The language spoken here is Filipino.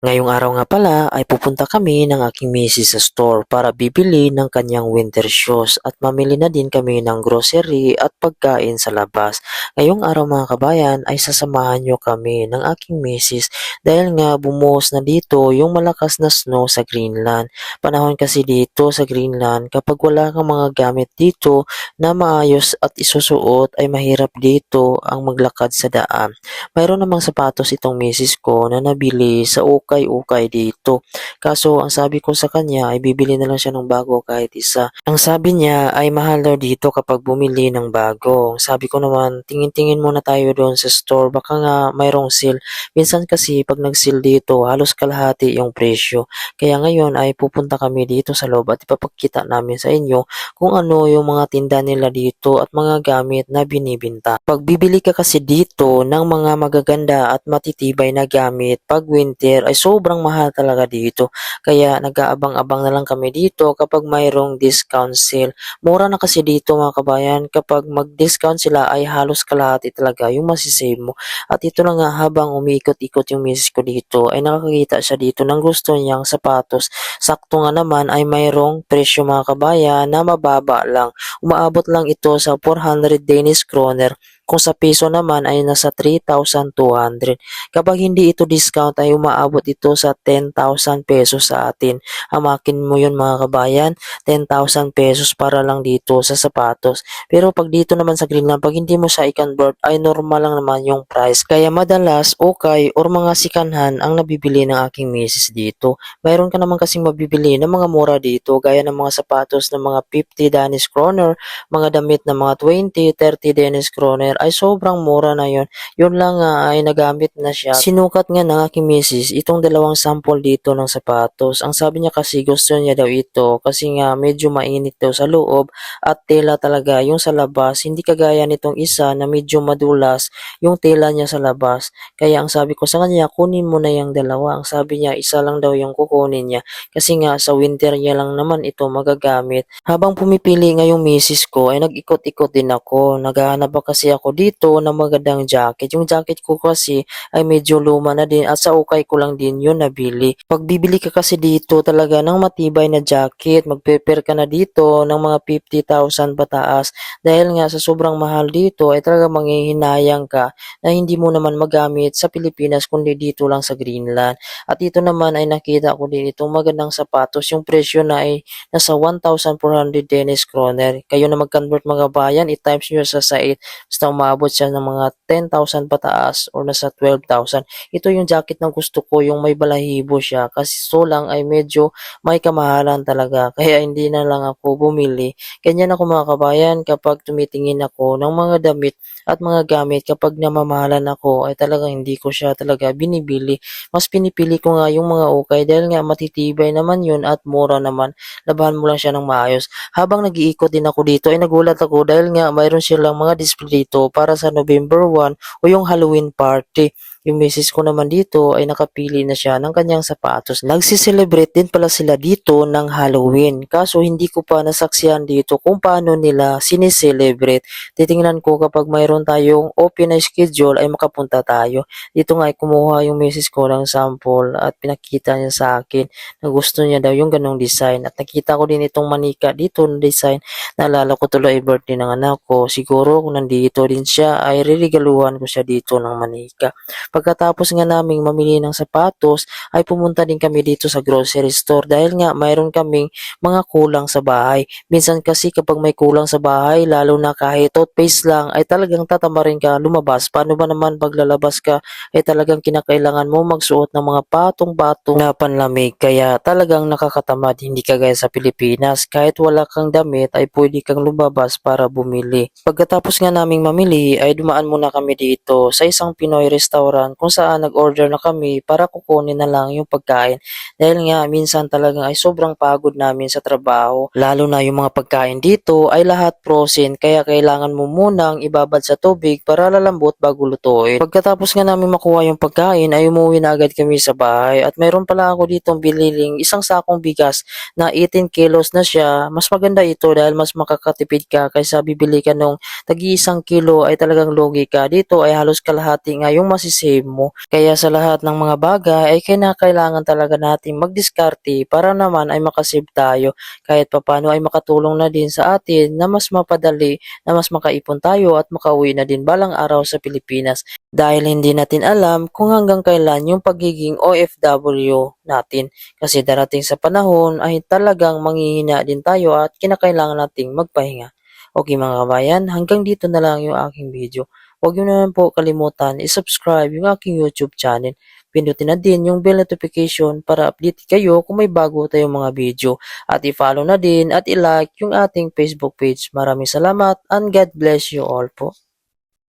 Ngayong araw nga pala ay pupunta kami ng aking misis sa store para bibili ng kanyang winter shoes at mamili na din kami ng grocery at pagkain sa labas. Ngayong araw mga kabayan ay sasamahan nyo kami ng aking misis dahil nga bumuhos na dito yung malakas na snow sa Greenland. Panahon kasi dito sa Greenland kapag wala kang mga gamit dito na maayos at isusuot ay mahirap dito ang maglakad sa daan. Mayroon namang sapatos itong misis ko na nabili sa ukay-ukay dito. Kaso ang sabi ko sa kanya ay bibili na lang siya ng bago kahit isa. Ang sabi niya ay mahal daw dito kapag bumili ng bago. Sabi ko naman, tingin-tingin muna tayo doon sa store, baka nga mayroong sale. Minsan kasi pag nag-sale dito, halos kalahati yung presyo. Kaya ngayon ay pupunta kami dito sa loob at ipapakita namin sa inyo kung ano yung mga tinda nila dito at mga gamit na binibinta. Pag bibili ka kasi dito ng mga magaganda at matitibay na gamit pag winter ay sobrang mahal talaga dito. Kaya nag-aabang-abang na lang kami dito kapag mayroong discount sale. Mura na kasi dito mga kabayan, kapag mag-discount sila ay halos kalahati talaga yung masisave mo. At ito na nga, habang umiikot-ikot yung misis ko dito ay nakakita siya dito ng gusto niyang sapatos. Sakto nga naman ay mayroong presyo mga kabayan na mababa lang. Umaabot lang ito sa 400 Danish kroner, kung sa piso naman ay nasa 3,200. Kapag hindi ito discount ay umaabot ito sa 10,000 pesos sa atin. Amakin mo yun mga kabayan, 10,000 pesos para lang dito sa sapatos. Pero pag dito naman sa Greenland, pag hindi mo siya i-convert ay normal lang naman yung price. Kaya madalas okay or mga sikanhan ang nabibili ng aking misis dito. Mayroon ka naman kasing mabibili ng mga mura dito gaya ng mga sapatos ng mga 50 Danish kroner, mga damit na mga 20, 30 Danish kroner ay sobrang mura na yon. Yun lang nga ay nagamit na siya. Sinukat nga ng aking misis itong dalawang sample dito ng sapatos. Ang sabi niya kasi gusto niya daw ito kasi nga medyo mainit daw sa loob at tela talaga yung sa labas. Hindi kagaya nitong isa na medyo madulas yung tela niya sa labas. Kaya ang sabi ko sa kanya, kunin mo na yung dalawa. Ang sabi niya, isa lang daw yung kukunin niya kasi nga sa winter niya lang naman ito magagamit. Habang pumipili nga yung misis ko ay nag-ikot-ikot din ako. Naghahanap pa kasi ako dito ng magandang jacket. Yung jacket ko kasi ay medyo luma na din at sa ukay ko lang din yun nabili. Pag bibili ka kasi dito talaga ng matibay na jacket, mag-prepare ka na dito ng mga 50,000 pataas dahil nga sa sobrang mahal dito ay talaga manghihinayang ka na hindi mo naman magamit sa Pilipinas kundi dito lang sa Greenland. At ito naman ay nakita ko din itong magandang sapatos. Yung presyo na ay nasa 1,400 Danish kroner. Kayo na mag-convert mga bayan, i-times nyo sa 8. Basta umabot siya ng mga 10,000 pataas or nasa 12,000. Ito yung jacket na gusto ko, yung may balahibo siya. Kasi so lang ay medyo may kamahalan talaga. Kaya hindi na lang ako bumili. Ganyan ako mga kabayan kapag tumitingin ako ng mga damit at mga gamit. Kapag namamahalan ako ay talagang hindi ko siya talaga binibili. Mas pinipili ko nga yung mga ukay dahil nga matitibay naman yun at mura naman. Labahan mo lang siya ng maayos. Habang nag-iikot din ako dito ay nagulat ako dahil nga mayroon silang mga display dito para sa November 1 o yung Halloween party. Yung misis ko naman dito ay nakapili na siya ng kanyang sapatos. Nagsiselebrate din pala sila dito ng Halloween. Kaso hindi ko pa nasaksihan dito kung paano nila sineselebrate. Titingnan ko kapag mayroon tayong open na schedule ay makapunta tayo. Dito nga ay kumuha yung misis ko ng sample at pinakita niya sa akin na gusto niya daw yung ganong design. At nakita ko din itong manika dito na design. Naalala ko tuloy ay birthday ng anak ko. Siguro kung nandito din siya ay ririgaluhan ko siya dito ng manika. Pagkatapos nga naming mamili ng sapatos ay pumunta din kami dito sa grocery store dahil nga mayroon kaming mga kulang sa bahay. Minsan kasi kapag may kulang sa bahay, lalo na kahit toothpaste lang ay talagang tatamarin ka lumabas. Paano ba naman pag lalabas ka ay talagang kinakailangan mo magsuot ng mga patong-patong na panlamig. Kaya talagang nakakatamad, hindi kagaya sa Pilipinas. Kahit wala kang damit ay pwede kang lumabas para bumili. Pagkatapos nga naming mamili ay dumaan muna kami dito sa isang Pinoy restaurant kung saan nag-order na kami para kukunin na lang yung pagkain. Dahil nga minsan talagang ay sobrang pagod namin sa trabaho. Lalo na yung mga pagkain dito ay lahat frozen kaya kailangan mo munang ibabad sa tubig para lalambot bago lutuin. Pagkatapos nga namin makuha yung pagkain ay umuwi na agad kami sa bahay at mayroon pala ako ditong bililing isang sakong bigas na 18 kilos na siya. Mas maganda ito dahil mas makakatipid ka kaysa bibili ka nung tagi 1 kilo ay talagang lugi ka. Dito ay halos kalahati nga yung masisave masasave mo. Kaya sa lahat ng mga bagay ay kinakailangan talaga nating magdiskarte para naman ay makasave tayo. Kahit papano ay makatulong na din sa atin na mas mapadali na mas makaipon tayo at makauwi na din balang araw sa Pilipinas. Dahil hindi natin alam kung hanggang kailan yung pagiging OFW natin. Kasi darating sa panahon ay talagang manghihina din tayo at kinakailangan nating magpahinga. Okay mga kabayan, hanggang dito na lang yung aking video. Huwag niyo naman po kalimutan i-subscribe yung aking YouTube channel. Pindutin na din yung bell notification para update kayo kung may bago tayong mga video. At i-follow na din at i-like yung ating Facebook page. Maraming salamat and God bless you all po.